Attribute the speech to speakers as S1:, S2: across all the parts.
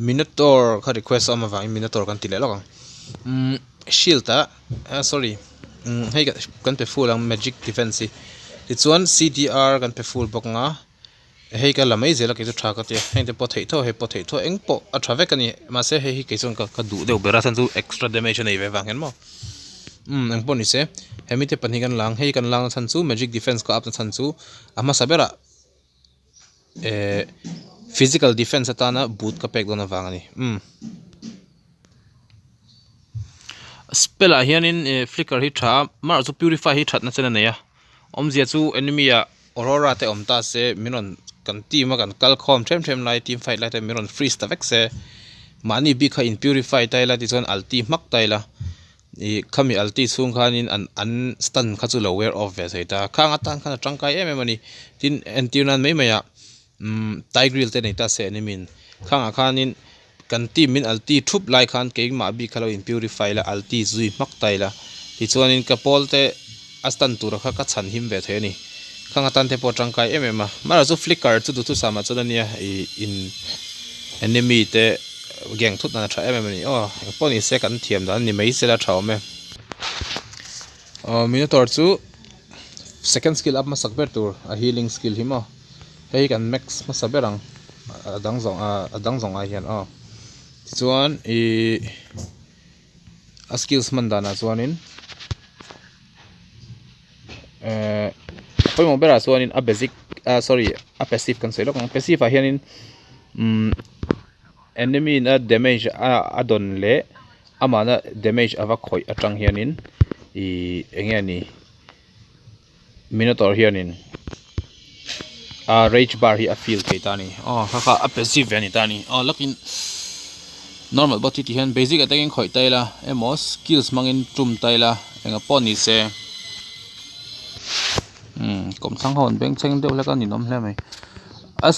S1: Minotaur kha request ama wang Minotaur kan tile lo kang shield ta sorry hei kan pe full ang magic defense ti chuan CDR kan pe full bok nga hei ka lamai zela ke chu tha ka te hei te po thei tho eng po a thave kani ma se hei ke chon ka du deu bera san chu extra damage nei ve wang hen mo eng po ni se hemi te pani kan lang hei kan lang san chu magic defense ka up san chu ama sabera physical defense atana boot ka pek dona wangani spell hianin flicker hi tha mar chu purify hi that na chena neya omzia chu enemy a aurora te omta se minon kan team kan kal khom them lai team fight lai te minon freeze ta vek se mani bi kha in purify tai la ti chon alti mak tai la i khami alti chung khanin an stun kha chu lower off ve sai ta khang atan khana tangkai em ani tin antinan mai maya tigril te nei ta se enemy khang khanin kan team min alti thup lai khan ke ma bi khalo in purify la alti zui mak tai la ti chuanin ka polte astan tur kha ka chan him ve the ni khang atan te po tangkai em ma mara chu flicker chu du thu sama chadania in enemy te geng thut na tha em ni poni se kan thiam dan ni mai se la thau me Minotaur chu second skill up ma sakber tur a healing skill himo hei kan max ma saberang adang zong a hian chuan a skills man dana chuanin poi mo bera chuanin a basic a passive kan sei lokang passive a hianin enemy na damage adon le amana damage ava khoi atang hianin engani Minotaur hianin rage bar hi a feel ke tani kha a passive ani tani lakin normal bot ti hian basic attacking khoi taila emo skills mangin tum taila enga poni se kom sang hon beng cheng deu la kan ni nom hle mai a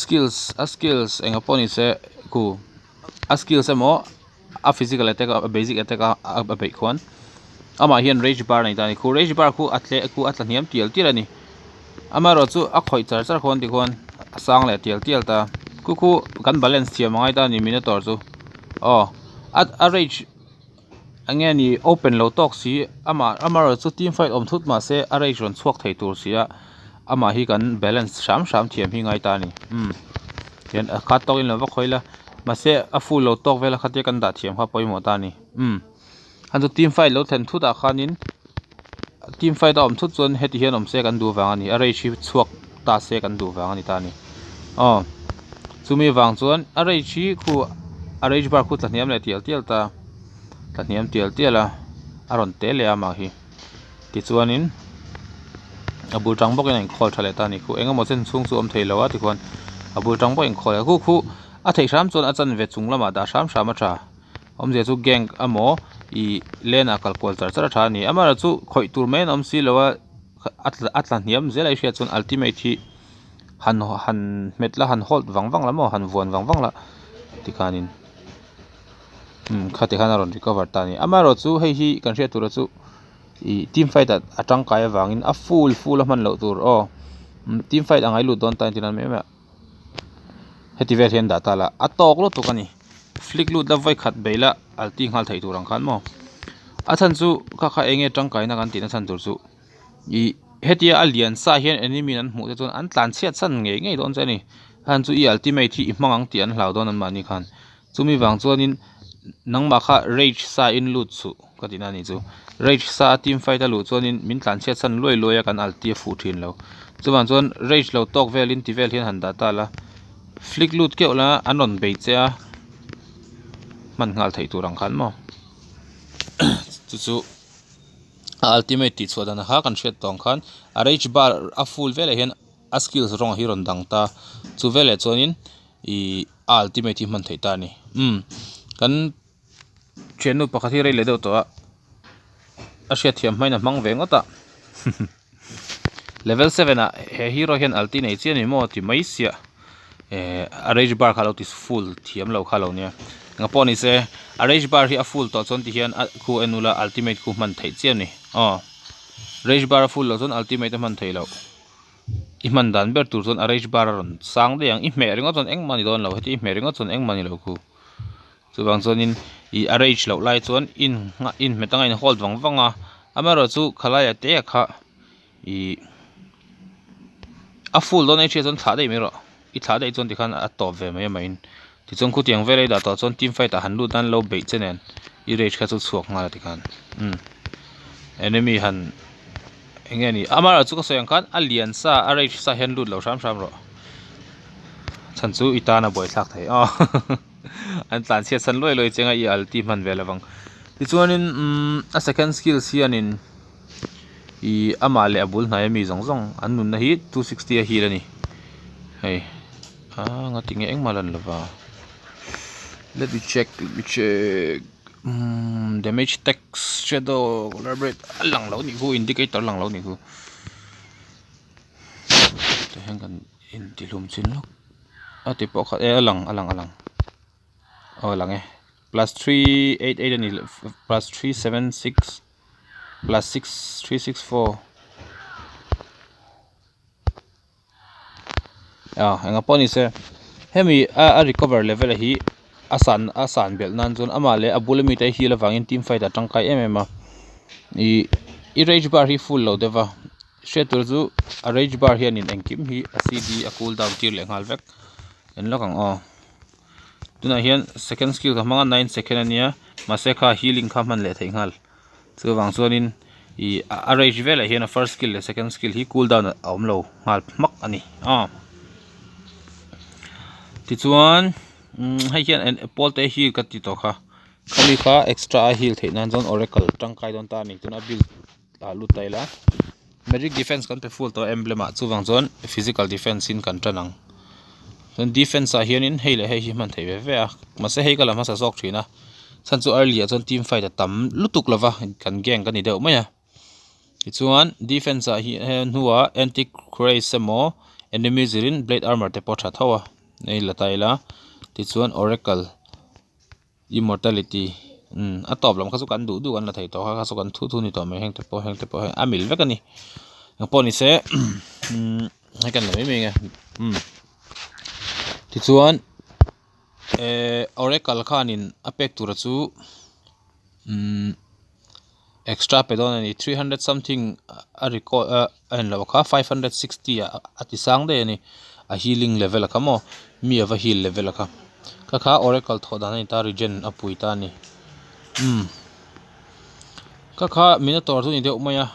S1: skills enga poni se ku a skills emo a physical attack a basic attack a be khon ama hian rage bar nei tani khu rage bar khu atla niam tial tirani ama ro chu a khoi char khon ti khon asang le tial ta ku kan balance thiam ngai ta ni Minotaur chu a rage angani open low talk si ama ro chu team fight om thut ma se a rage ron chuak thei tur sia ama hi kan balance sham thiam hi ngai ta ni hian a khat to in lo khoila ma se a full low talk vela khate kan da thiam kha poimo ta ni han team fight lo then thuta khanin team fight om thut chon heti hian om se kan du wangani a rei chi chuak ta se kan du wangani ta ni chumi wang chuan a rei chi khu a rei bar khu tlaniam le tial ta tlaniam tiala aron te le ama hi ti chuanin abul tang bok in khol thale ta ni khu enga mo chen chung chu om thei lawa ti khon abul tang bok in khol khu a thei ram chon a chan ve chung lama da ram a tha om je chu gang amo lena kalkol char tha ni amara chu khoi tur men om si lawa atla niam zelai sia chun ultimate hi han metla han hold wang lamo han von wang la tikanin khate khana ron recover ta ni amaro chu hei hi kan ria tur chu team fight atang kai wangin a full man lo tur team fight angai lu don ta tinan me heti ver hian data la atok lo to kani flick lut la vai khat beila alti ngal thei turang khan mo athan chu kha enge tangkai na kan tina chan tur chu hetia alien sa hian enemy nan mu te chon an tlan chiat chan ngei don chani han chu ultimate hi mangang ti an hlau don an mani khan chumi wang chuanin nangma kha rage sa in lut chu katina ni chu rage sa team fight lu chuanin min tlan chiat chan loya kan alti fu thin lo chuwan chuan rage lo tok velin ti vel hian han data la flick lut ke ola anon be cha man ngal thei turang khan mo chu ultimate ti chodan ha kan shet tong khan a rage bar a full vele hian a skills rong hi ron dang ta chu vele chonin ultimate hi man thei ta ni kan chenu pakhathi rei le do to a shet thiam maina mang ve ngota level 7 a he hero hian ulti nei chiani mo ti mai sia a rage bar khalo ti full thiam lo khalo nia ngaponi se a rage bar hi a full to chon ti hian khu enula ultimate khu man thei chiani rage bar full lo chon ultimate man thei lo i man dan ber tur chon a rage bar ron sang de yang i me ringa chon eng mani don lo heti me ringa chon eng mani lo khu chu bang chuan in I arrange lo lai chuan in metanga in hold wanga amaro chu khalaya te kha I a full don h chuan thla dei mi ro I thla dei chuan tikhan a top ve mai mai in ti chuan khu tiang velei da to chuan team fight a han lu dan lo bei chenen I rage kha chu chuak nga tikhan enemy han engeni amara chu ka soyang khan alian sa arrange sa hen lut lo ram ro chan chu itana boy thak thai an tlan sia chan loi chenga I alti man velawang ti chuanin a second skill sianin I ama le abul hnai mi zong an nun na hi 260 a hi lani hei ngatinge engmalan lova let me check damage text shadow collaborate lang lo ni hu indicator lang lo ni hu te hang kan in tilum chin lo ati po kha alang lang plus 388 ani plus 376 plus 6364 hanga poni se hemi a recover level hi asan bel nan zon amale abulami tai hi lawangin team fight atangkai emema I rage bar hi full lo deva shetur zu a rage bar hian in engkim hi a cd a cool down tir le ngal vek en lokang tuna hian second skill ka manga 9 second ania maseka healing kha man le thei ngal chu wang zonin a rage vela hian a first skill le second skill hi cool down aum lo ngal mak ani ti chuan hai hian en polte heal ka ti to kha khali kha extra heal thei nan zon oracle tangkai don ta ni tuna build lutaila magic defense kan pe full to emblem chu wang zon physical defense in kan tanang then defense a hian in heile hei hi man thei ve mase hei kala ma sa sok thina san chu early a chon team fight a tam lutuk lova kan geng kan ni deuh maya chuan defense a hi nuwa anti craze mo enemy zirin blade armor te po tha thawa nei lataila ti chuan oracle immortality a top lam kha chu kan du kan la thei to kha chu kan thu ni to me heng te po amil vekani poni se hai kan le me nge ti chuan oracle khanin apek tur chu extra pedon ani 300 something a record an lo kha 560 ati sang de ani a healing level ka mo mi ava heal level ka kha oracle thoda nei ta regen apui ta ni ka kha minotaur tu ni de umaya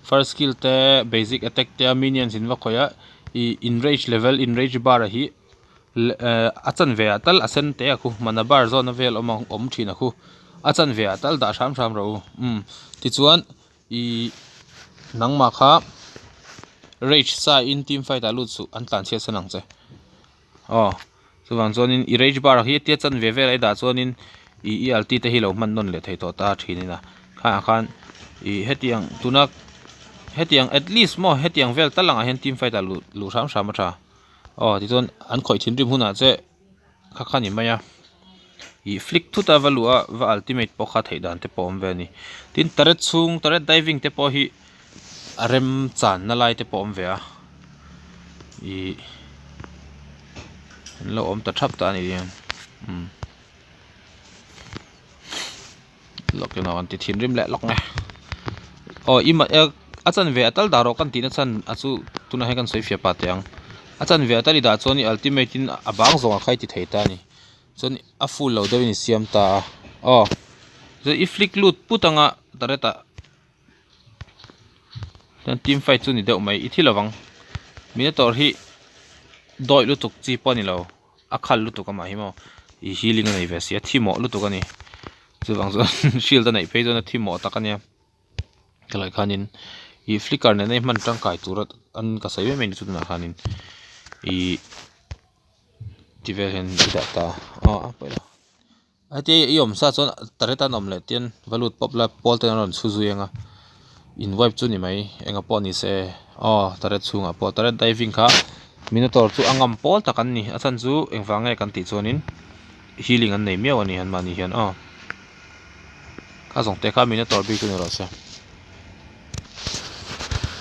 S1: first skill te basic attack te minions in va khoya enrage level enrage bar hi achan ve atal asen te aku manabar zone vel om thina khu achan ve atal da sham ro ti chuan nangma kha rage sa in team fight alut su an tlan che sanang che chuwang zonin rage bar hi te chan ve ai da chonin alti te hi lo man non le thei to ta thinina khan hetiang tunak hetiang at least mo hetiang vel talanga hen team fight lu ram tha ti chon an khoi thin rim huna che khani maya flick thu ta valua va ultimate po kha thei dan te pom ve ni tin taret chung taret diving te po hi arem chan na lai te pom ve lo om ta thap ta ni rian lok na wan ti thin rim le lok nge ima achan ve atal daro kan tina chan achu tuna he kan soi fia pa teang achan ve atali da choni ultimate in abang zonga khai ti thei ta ni chon a full lo dawin siam ta so if flick loot putanga tareta dan team fight chu ni deuh mai ithilawang minotaur hi doi lutuk chi pani lo akhal lutuk ama hi mo healing nei ve sia thimo lutuk ani chuwang zo shield nei phei zona thimo takania kalai khanin flicker nei man tangkai turat an ka sai me ni chu na khanin tivel hen data pela ate iom sa chon tareta nom le tian valut popla polten ron suzuyenga in wipe chu ni mai enga poni se taret chunga po taret diving kha minotaur chu angam pol takan ni achan chu engwange kan ti chonin healing an nei mew ani han mani hian ka zong te kha minotaur bi tu ni ro se